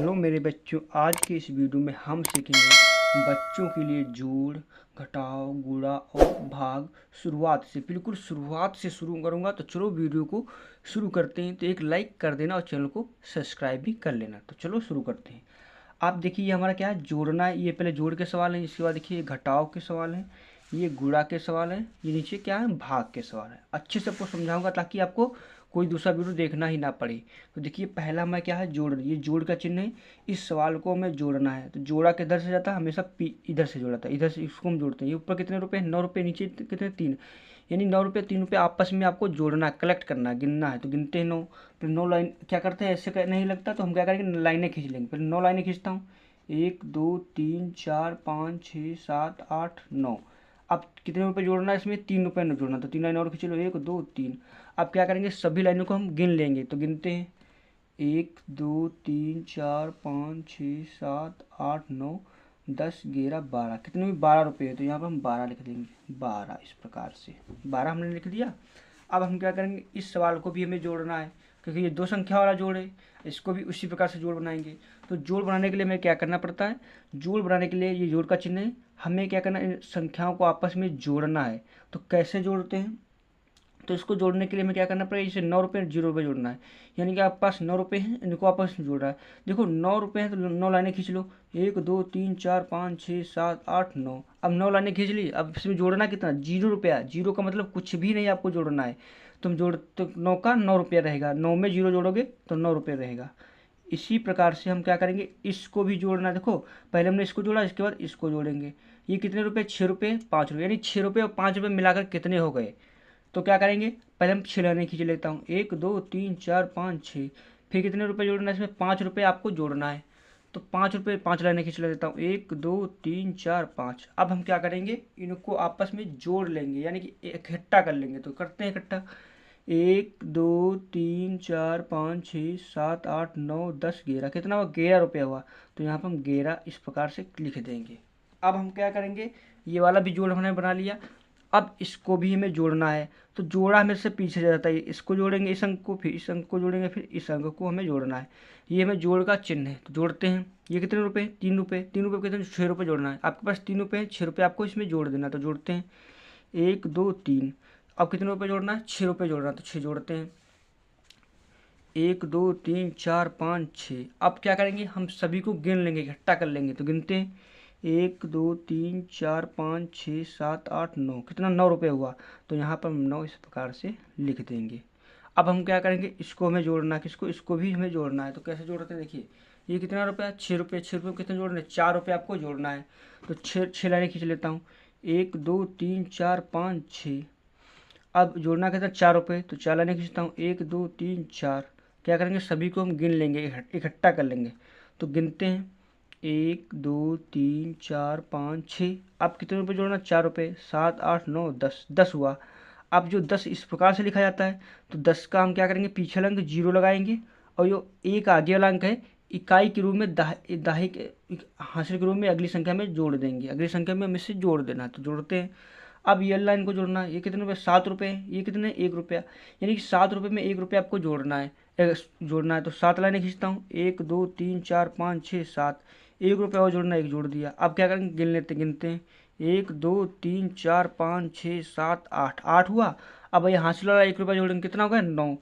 Hello मेरे बच्चों, आज के इस वीडियो में हम सीखेंगे बच्चों के लिए जोड़, घटाव, गुणा और भाग। बिल्कुल शुरुआत से शुरू करूंगा। तो चलो वीडियो को शुरू करते हैं। तो एक लाइक कर देना और चैनल को सब्सक्राइब भी कर लेना। तो चलो शुरू करते हैं। आप देखिए ये हमारा क्या है, जोड़ना है। ये पहले जोड़ के सवाल है, इसके बाद देखिए घटाव के सवाल है, ये गुणा के सवाल है, ये नीचे क्या है, भाग के सवाल है। अच्छे से आपको समझाऊंगा ताकि आपको कोई दूसरा वीडियो देखना ही ना पड़े। तो देखिए पहला हमारा क्या है, जोड़। ये जोड़ का चिन्ह है। इस सवाल को हमें जोड़ना है। तो जोड़ा किधर से जाता है, हमेशा इधर से जोड़ा था, इधर से इसको हम जोड़ते हैं। ये ऊपर कितने रुपए, 9 रुपये, नीचे कितने, 3। यानी 9 रुपये 3 रुपये आपस में आपको जोड़ना है, कलेक्ट करना है, गिनना है। तो गिनते हैं 9। फिर 9 लाइन क्या करते हैं, ऐसे नहीं लगता तो हम क्या करेंगे, लाइनें खींच लेंगे। फिर 9 लाइनें खींचता हूँ, 1 2 3 4 5 6 7 8 9। अब कितने रुपए जोड़ना है, इसमें 3 रुपये न जोड़ना। तो 3 लाइन और खींच लो, 1 2 3। अब क्या करेंगे, सभी लाइनों को हम गिन लेंगे। तो गिनते हैं, 1 2 3 4 5 6 7 8 9 10 11 12। कितने में, 12 रुपये है। तो यहाँ पर हम 12 लिख देंगे, 12। इस प्रकार से 12 हमने लिख दिया। अब हम क्या करेंगे, इस सवाल को भी हमें जोड़ना है क्योंकि ये 2 संख्या वाला जोड़ है। इसको भी उसी प्रकार से जोड़ बनाएंगे। तो जोड़ बनाने के लिए हमें क्या करना पड़ता है, जोड़ बनाने के लिए ये जोड़ का चिन्ह है, हमें क्या करना है, इन संख्याओं को आपस में जोड़ना है। तो कैसे जोड़ते हैं, तो इसको जोड़ने के लिए हमें क्या करना पड़ेगा, इसे 9 रुपये 0 रुपये जोड़ना है। यानी कि आपके पास 9 रुपये हैं, इनको आपस में जोड़ रहा है। देखो 9 रुपये हैं तो 9 लाइनें खींच लो, 1 2 3 4 5 6 7 8 9। अब 9 लाइनें खींच ली। अब इसमें जोड़ना कितना, 0 रुपया। 0 का मतलब कुछ भी नहीं आपको जोड़ना है। तुम जोड़ तो 9 का 9 रुपया रहेगा, 9 में 0 जोड़ोगे तो 9 रुपये रहेगा। इसी प्रकार से हम क्या करेंगे, इसको भी जोड़ना। देखो पहले हमने इसको जोड़ा, इसके बाद इसको जोड़ेंगे। ये कितने रुपये, 6 रुपये 5 रुपये। यानी 6 रुपये और 5 रुपये मिलाकर कितने हो गए। तो क्या करेंगे, पहले हम 6 लाइनें खींच लेता हूँ, 1 2 3 4 5 6। फिर कितने रुपए जोड़ना है, इसमें 5 रुपये आपको जोड़ना है। तो 5 रुपये 5 लाइनें खींच लेता हूँ, 1 2 3 4 5। अब हम क्या करेंगे, इनको आपस में जोड़ लेंगे, यानी कि इकट्ठा कर लेंगे। तो करते हैं इकट्ठा, 1 2 3 4 5 6 7 8 9 10 11। कितना हुआ, 11 रुपया हुआ। तो यहाँ पर हम 11 इस प्रकार से लिख देंगे। अब हम क्या करेंगे, ये वाला भी जोड़ हमने बना लिया। अब इसको भी हमें जोड़ना है। तो जोड़ा हमें से पीछे जाता है, इसको जोड़ेंगे इस अंक को, फिर इस अंक को जोड़ेंगे, फिर इस अंक को हमें जोड़ना है। ये हमें जोड़ का चिन्ह है। तो जोड़ते हैं। ये कितने रुपए, 3 रुपये। 3 रुपये कितने, 6 रुपये जोड़ना है। आपके पास 3 रुपये, 6 रुपये आपको इसमें जोड़ देना। तो जोड़ते हैं, 1 2 3। अब कितने रुपये जोड़ना है, 6 रुपये जोड़ना है। तो 6 जोड़ते हैं, 1 2 3 4 5 6। अब क्या करेंगे, हम सभी को गिन लेंगे, इकट्ठा कर लेंगे। तो गिनते हैं, 1 2 3 4 5 6 7 8 9। कितना, 9 रुपये हुआ। तो यहाँ पर हम 9 इस प्रकार से लिख देंगे। अब हम क्या करेंगे, इसको हमें जोड़ना है, किसको, इसको भी हमें जोड़ना है। तो कैसे जोड़ते हैं, देखिए ये कितना रुपया, 6 रुपये। 6 रुपये कितने जोड़ने, 4 रुपये आपको जोड़ना है। तो 6 लाइनें खींच लेता हूँ, 1 2 3 4 5 6। अब जोड़ना कितना, 4 रुपये। तो 4 लाइनें खींचता हूँ, 1 2 3 4। क्या करेंगे, सभी को हम गिन लेंगे, इकट्ठा कर लेंगे। तो गिनते हैं, 1 2 3 4 5 6। अब कितने रुपये जोड़ना, 4 रुपये। 7 8 9 10, 10 हुआ। अब जो 10 इस प्रकार से लिखा जाता है। तो 10 का हम क्या करेंगे, पीछे अंक 0 लगाएंगे, और जो एक आगे वाला अंक है, इकाई के रूप में दाही के हासिल के रूप में अगली संख्या में जोड़ देंगे। अगली संख्या में हमें से जोड़ देना। तो जोड़ते हैं। अब ये लाइन को जोड़ना है। ये कितने रुपये, 7 रुपये। ये कितने, 1 रुपया। यानी कि 7 रुपये में 1 रुपया आपको जोड़ना है, जोड़ना है। तो 7 लाइनें खींचता हूँ, 1 2 3 4 5 6 7। 1 रुपया और जोड़ना है, 1 जोड़ दिया। अब क्या करेंगे, गिन लेते, गिनते हैं, 1 2 3 4 5 6 7 8, 8 हुआ। अब ये हासिल वाला 1 रुपया जोड़ेंगे, कितना होगा, 9।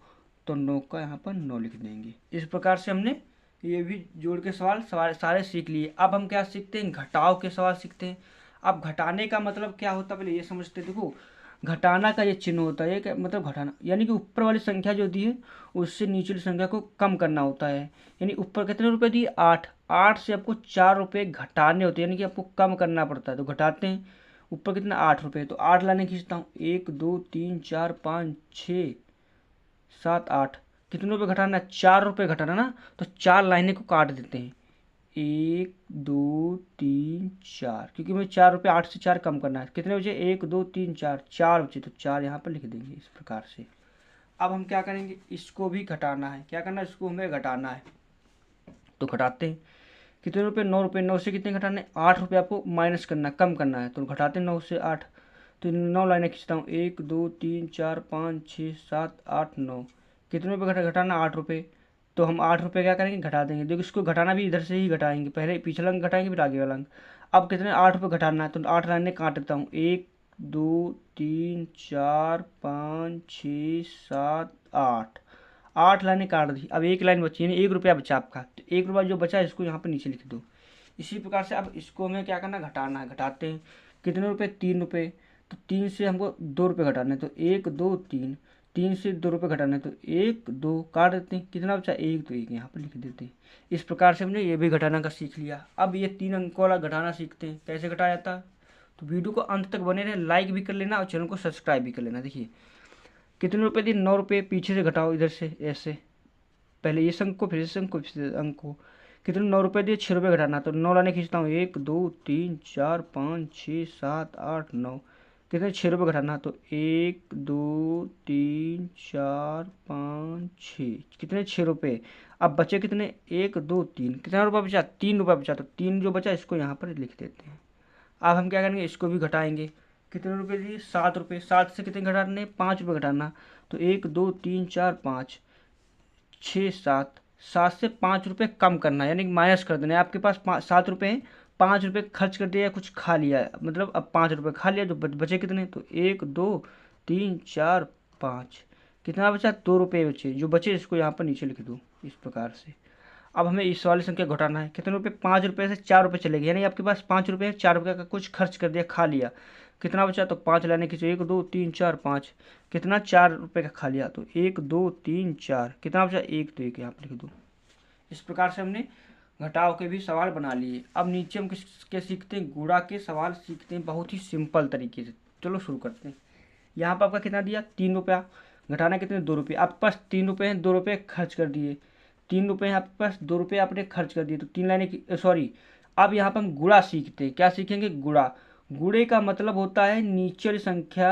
तो 9 का यहाँ पर 9 लिख देंगे। इस प्रकार से हमने ये भी जोड़ के सवाल सारे सीख लिए। अब हम क्या सीखते हैं, घटाव के सवाल सीखते हैं। अब घटाने का मतलब क्या होता है, पहले ये समझते हैं। देखो घटाना का ये चिन्ह होता है, ये मतलब घटाना, यानी कि ऊपर वाली संख्या जो दी है उससे नीचे संख्या को कम करना होता है। यानी ऊपर कितने रुपए दिए, 8। 8 से आपको 4 रुपये घटाने होते हैं, यानी कि आपको कम करना पड़ता है। तो घटाते हैं, ऊपर कितना, 8 रुपये। तो 8 लाने खींचता हूँ, 1 2 3 4 5 6 7 8। कितने रुपये घटाना है, 4 रुपये घटाना ना। तो 4 लाइनें को काट देते हैं, 1 2 3 4, क्योंकि मुझे 4 रुपये, 8 से 4 कम करना है। कितने बचे, 1 2 3 4, 4 बचे। तो 4 यहाँ पर लिख देंगे इस प्रकार से। अब हम क्या करेंगे, इसको भी घटाना है। क्या करना है, इसको हमें घटाना है। तो घटाते हैं, कितने रुपये, 9 रुपये। 9 से कितने घटाने, 8 रुपये आपको माइनस करना, कम करना है। तो घटाते हैं 9 से 8। तो 9 लाइनें खींचता हूँ, 1 2 3 4 5 6 7 8 9। कितने रुपये घटाना, 8 रुपये। तो हम 8 रुपये क्या करेंगे, घटा देंगे। देखो इसको घटाना भी इधर से ही घटाएंगे, पहले पिछला अंक घटाएंगे फिर आगे वाला अंक। अब कितने 8 रुपये घटाना है, तो 8 लाइनें काट देता हूँ, 1 2 3 4 5 6 7 8, 8 लाइनें काट दी। अब एक लाइन बची, यानी 1 रुपया बचा आपका, तो 1 रुपया जो बचा इसको यहाँ पर नीचे लिख दो। इसी प्रकार से अब इसको हमें क्या करना, घटाना है। घटाते हैं कितने रुपये, 3 रुपये, तो 3 से हमको 2 रुपये घटाना है, तो 1 2 3, 3 से 2 रुपये घटाना है, तो 1 2 काट देते हैं, कितना बचा 1, तो 1 यहाँ पर लिख देते हैं। इस प्रकार से हमने ये भी घटाना का सीख लिया। अब ये 3 अंकों वाला घटाना सीखते हैं, कैसे घटाया जाता है। तो वीडियो को अंत तक बने रहे, लाइक भी कर लेना और चैनल को सब्सक्राइब भी कर लेना। देखिए कितने रुपये दिए, 9 रुपये, पीछे से घटाओ इधर से ऐसे, पहले इस अंक को फिर इस अंक को फिर इस अंक को। कितने 9 रुपये दिए, 6 रुपये घटाना, तो 9 लाने खींचता हूँ, 1 2 3 4 5 6 7 8 9, कितने 6 रुपये घटाना, तो 1 2 3 4 5 6, कितने 6 रुपये। अब बचे कितने, 1 2 3, कितना रुपया बचा, 3 रुपया बचा, तो 3 जो बचा इसको यहाँ पर लिख देते हैं। अब हम क्या करेंगे, इसको भी घटाएंगे। कितने रुपये दिए, 7 रुपये, 7 से कितने घटाने, 5 रुपये घटाना, तो 1 2 3 4 5 6 7, 7 से 5 रुपये कम करना है, यानी माइनस कर देना है। आपके पास 7 रुपये हैं, 5 रुपये खर्च कर दिया, कुछ खा लिया, मतलब अब 5 रुपये खा लिया, तो बचे कितने, तो 1 2 3 4 5, कितना बचा, 2 रुपये बचे। जो बचे इसको यहाँ पर नीचे लिख दो इस प्रकार से। अब हमें इस वाली संख्या घटाना है, कितने रुपये, 5 रुपये से 4 रुपये चले गए, यानी आपके पास 5 रुपये, 4 रुपये का कुछ खर्च कर दिया, खा लिया, कितना बचा, तो 5 लाने की, 1 2 3 4 5, कितना 4 रुपये का खा लिया, तो 1 2 3 4, कितना बचा, 1, तो 1 यहाँ पर लिख दो। इस प्रकार से हमने घटाव के भी सवाल बना लिए। अब नीचे हम किसके सीखते हैं, गुणा के सवाल सीखते हैं, बहुत ही सिंपल तरीके से। चलो शुरू करते हैं। यहाँ पर आपका कितना दिया, 3 रुपया, घटाना कितने, 2 रुपये। आपके पास 3 रुपये हैं, 2 रुपये खर्च कर दिए, 3 रुपये हैं आपके पास, 2 रुपये आपने खर्च कर दिए, तो 3 लाइनें की, सॉरी, अब यहाँ पर हम गुणा सीखते हैं। क्या सीखेंगे, गुणा। गुणे का मतलब होता है नीचे वाली संख्या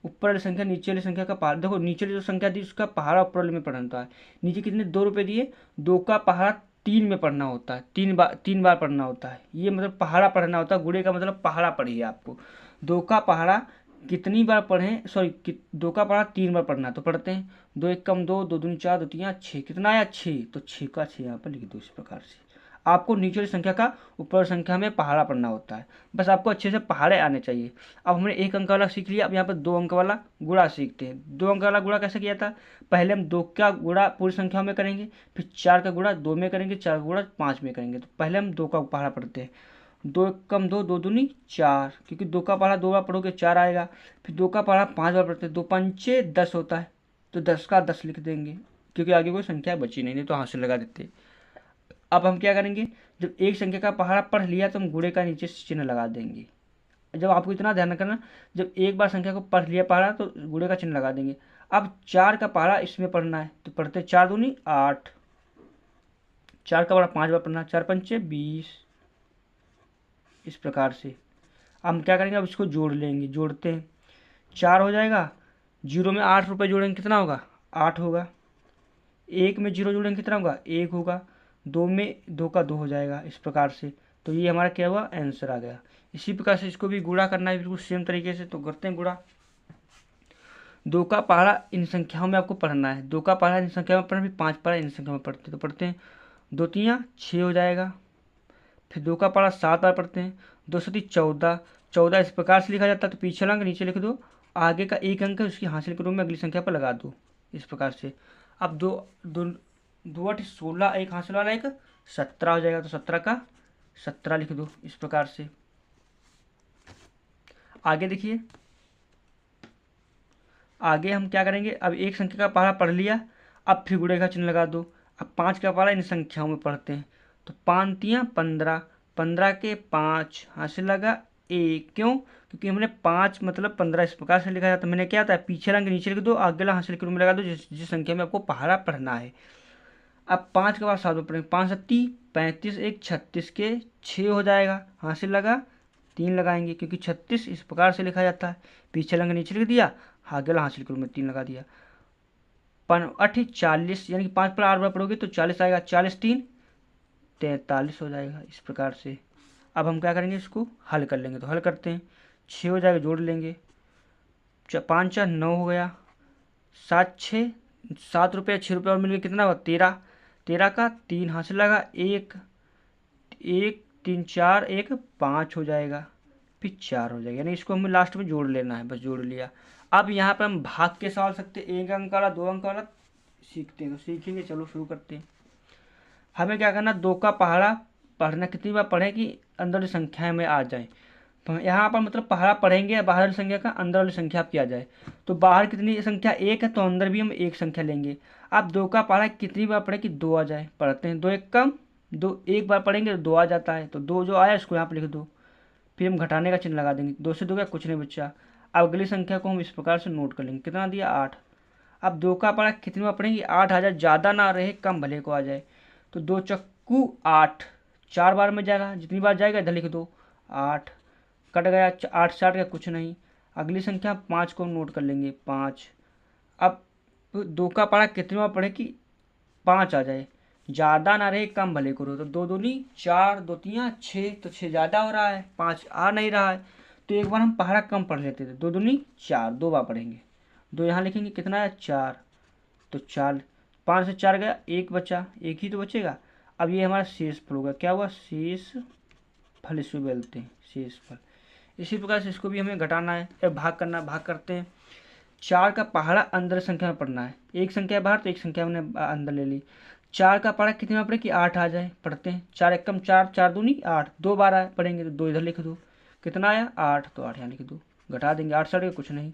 ऊपर वाली संख्या नीचे वाली संख्या का पहाड़ा। देखो नीचे वाली जो संख्या दी उसका पहाड़ा ऊपर वाले में पढ़ना होता है। नीचे कितने, 2 रुपये दिए, 2 का पहाड़ा 3 में पढ़ना होता है, 3 बार पढ़ना होता है, ये मतलब पहाड़ा पढ़ना होता है। गुणे का मतलब पहाड़ा पढ़िए आपको। 2 का पहाड़ा कितनी बार पढ़ें, सॉरी 2 का पहाड़ा 3 बार पढ़ना, तो पढ़ते हैं। 2 1 कम 2, 2 दूनी 4, 2 3 6, कितना आया 6, तो 6 का 6 यहाँ पर लिख दो। इस प्रकार से आपको नीचे वाली संख्या का ऊपर वाली संख्या में पहाड़ा पढ़ना होता है, बस आपको अच्छे से पहाड़े आने चाहिए। अब हमने 1 अंक वाला सीख लिया, अब यहाँ पर 2 अंक वाला गुणा सीखते हैं। 2 अंक वाला गुणा कैसे किया था, पहले हम 2 का गुणा पूरी संख्या में करेंगे, फिर 4 का गुणा 2 में करेंगे, 4 का गुणा 5 में करेंगे। तो पहले हम 2 का पहाड़ा पढ़ते हैं। 2 1 कम 2, 2 दूनी 4, क्योंकि 2 का पहाड़ा 2 बार पढ़ोगे 4 आएगा। फिर 2 का पहाड़ा 5 बार पढ़ते हैं, 2 पंचे 10 होता है, तो 10 का 10 लिख देंगे, क्योंकि आगे कोई संख्या बची नहीं तो हाथ से लगा देते। अब हम क्या करेंगे, जब एक संख्या का पहाड़ा पढ़ लिया तो हम गुणे का नीचे चिन्ह लगा देंगे। जब आपको इतना ध्यान रखना, जब एक बार संख्या को पढ़ लिया पहाड़ा तो गुणे का चिन्ह लगा देंगे। अब 4 का पहाड़ा इसमें पढ़ना है, तो पढ़ते 4 दूनी 8, 4 का पहाड़ा 5 बार पढ़ना, 4 पंचे 20, इस प्रकार से। अब हम क्या करेंगे, अब इसको जोड़ लेंगे, जोड़ते हैं, 4 हो जाएगा, 0 में 8 रुपये जोड़ेंगे, कितना होगा, 8 होगा। 1 में 0 जोड़ेंगे, कितना होगा, 1 होगा। 2 में 2 का 2 हो जाएगा, इस प्रकार से। तो ये हमारा क्या हुआ, आंसर आ गया। इसी प्रकार से इसको भी गुणा करना है बिल्कुल सेम तरीके से, तो करते हैं गुणा। 2 का पहाड़ा इन संख्याओं में आपको पढ़ना है, 2 का पहाड़ा इन संख्या में पढ़ना, फिर 5 पहाड़ा इन संख्या में पढ़ते, तो पढ़ते हैं 2 3 6 हो जाएगा। फिर 2 का पहाड़ा 7 बार पढ़ते हैं, 2 7 14, 14 इस प्रकार से लिखा जाता है। तो पीछे अंक नीचे लिख दो, आगे का एक अंक है उसकी हासिल के रूप में अगली संख्या पर लगा दो, इस प्रकार से। अब 2 8 16, एक हासिल वाला एक 17 हो जाएगा, तो 17 का 17 लिख दो, इस प्रकार से। आगे देखिए, आगे हम क्या करेंगे, अब एक संख्या का पहाड़ा पढ़ लिया, अब फिर गुणे का चिन्ह लगा दो। अब 5 का पहाड़ा इन संख्याओं में पढ़ते हैं, तो 5 3 15, 15 के 5 हासिल लगा 1, क्यों, क्योंकि हमने 5 मतलब 15 इस प्रकार से लिखा जाता है। मैंने क्या था, पीछे अंक नीचे लिख दो, आगे वाला हासिल के रूप में लगा दो, जिस संख्या में आपको पहाड़ा पढ़ना है। अब 5 के बाद 7 में पढ़ेंगे, 5 7 35, एक 36 के 6 हो जाएगा, हासिल लगा 3 लगाएंगे, क्योंकि 36 इस प्रकार से लिखा जाता है। पीछे अंक नीचे लिख दिया, आगे वाला हासिल के रूप में 3 लगा दिया। 8 40, यानी कि 5 पर 8 बार पढ़ोगे तो 40 आएगा, 40 3 43 हो जाएगा, इस प्रकार से। अब हम क्या करेंगे, इसको हल कर लेंगे, तो हल करते हैं। 6 हो जाएगा, जोड़ लेंगे, 5 4 9 हो गया, 7 6 7 रुपये 6 रुपये और मिल गए, कितना हुआ 13, 13 का 3 हाथ से लगा, 1 1 3 4 1 5 हो जाएगा, फिर 4 हो जाएगा, यानी इसको हमें लास्ट में जोड़ लेना है, बस जोड़ लिया। अब यहाँ पर हम भाग के सवाल सकते हैं, 1 अंक वाला 2 अंक वाला सीखते हैं, तो सीखेंगे। चलो शुरू करते हैं। हमें क्या करना, 2 का पहाड़ा पढ़ना कितनी बार पढ़ें कि अंदर वाली संख्या में आ जाए। तो यहाँ पर मतलब पहाड़ा पढ़ेंगे बाहर वाली संख्या का अंदर वाली संख्या आपकी आ जाए। तो बाहर कितनी संख्या 1 है, तो अंदर भी हम 1 संख्या लेंगे। अब 2 का पहाड़ा कितनी बार पढ़े कि 2 आ जाए, पढ़ते हैं। 2 1 कम 2, एक बार पढ़ेंगे तो 2 आ जाता है, तो 2 जो आया इसको यहाँ पर लिख दो, फिर हम घटाने का चिन्ह लगा देंगे। 2 से 2 का कुछ नहीं बच्चा। अब अगली संख्या को हम इस प्रकार से नोट कर लेंगे, कितना दिया 8। अब 2 का पहाड़ा कितनी बार पढ़ेंगे, 8 आ जाए, ज़्यादा ना रहे कम भले को आ जाए। तो 2 चक्कू 8, 4 बार में जाएगा, जितनी बार जाएगा इधर लिख दो 8, कट गया 8 से 8 का कुछ नहीं। अगली संख्या 5 को नोट कर लेंगे 5। अब 2 का पहाड़ा कितनी बार पढ़े कि 5 आ जाए, ज़्यादा ना रहे कम भले करो। तो 2 दूनी 4, 2 तियाँ 6, तो 6 ज़्यादा हो रहा है, 5 आ नहीं रहा है, तो एक बार हम पहाड़ा कम पढ़ लेते थे। 2 दूनी 4, 2 बार पढ़ेंगे, 2 यहाँ लिखेंगे, कितना है 4, तो 4, 5 से 4 गया, 1 बचा, 1 ही तो बचेगा। अब ये हमारा शेष फल होगा, क्या हुआ शेष फल, इसको बोलते हैं शेष फल। इसी प्रकार से इसको भी हमें घटाना है, भाग करना, भाग करते हैं। 4 का पहाड़ा अंदर संख्या में पढ़ना है, एक संख्या बाहर तो एक संख्या हमने अंदर ले ली। 4 का पहाड़ा कितने में पढ़े कि 8 आ जाए, पढ़ते हैं। 4 एक कम 4, 4 दूनी 8, 2 बार आए पढ़ेंगे तो 2 इधर लिख दो, कितना आया 8, तो 8 यहाँ लिख दो, घटा देंगे 8 से कुछ नहीं।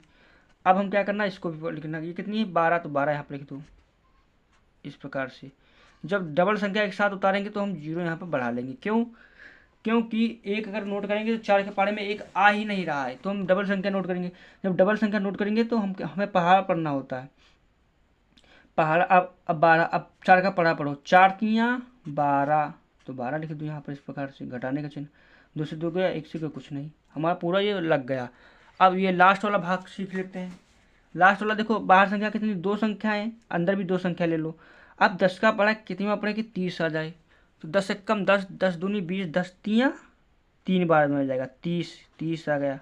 अब हम क्या करना, इसको भी लिखना, ये कितनी है 12, तो 12 यहाँ पर लिख दो। इस प्रकार से जब डबल संख्या एक साथ उतारेंगे तो हम 0 यहाँ पर बढ़ा लेंगे, क्यों, क्योंकि एक अगर नोट करेंगे तो 4 के पहाड़े में 1 आ ही नहीं रहा है, तो हम डबल संख्या नोट करेंगे। जब डबल संख्या नोट करेंगे तो हमें पहाड़ा पढ़ना होता है। पहाड़ा अब 12, अब 4 का पहाड़ा पढ़ो, 4 तियाँ 12, तो 12 लिख दो यहाँ पर। इस प्रकार से घटाने का चिन्ह, 2 से 2 गया, 1 से कुछ नहीं, हमारा पूरा ये लग गया। अब ये लास्ट वाला भाग सीख लेते हैं। लास्ट वाला देखो, बाहर संख्या कितनी, 2 संख्याएं, अंदर भी 2 संख्या ले लो। अब 10 का पढ़ा कितनी बार पढ़े कि 30 आ जाए, तो 10 एक कम 10, 10 दूनी 20, 10 तियाँ 3 बार में आ जाएगा, 30, 30 आ गया,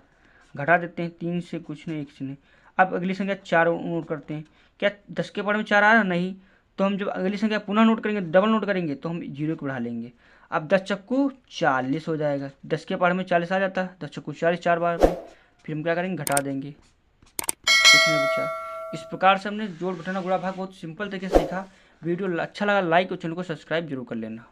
घटा देते हैं, 3 से कुछ नहीं 1 से नहीं। अब अगली संख्या 4 नोट करते हैं, क्या 10 के पढ़े में 4 आ रहा नहीं, तो हम जब अगली संख्या पुनः नोट करेंगे, डबल नोट करेंगे, तो हम 0 को बढ़ा लेंगे। अब 10 चक्कू 40 हो जाएगा, 10 के पढ़े में 40 आ जाता है, 10 चक्कू 40 4 बार में, फिर हम क्या करेंगे घटा देंगे, कुछ नहीं बचा। इस प्रकार से हमने जोड़ घटाना गुणा भाग बहुत सिंपल तरीके से सीखा। वीडियो अच्छा लगा लाइक और चैनल को सब्सक्राइब जरूर कर लेना।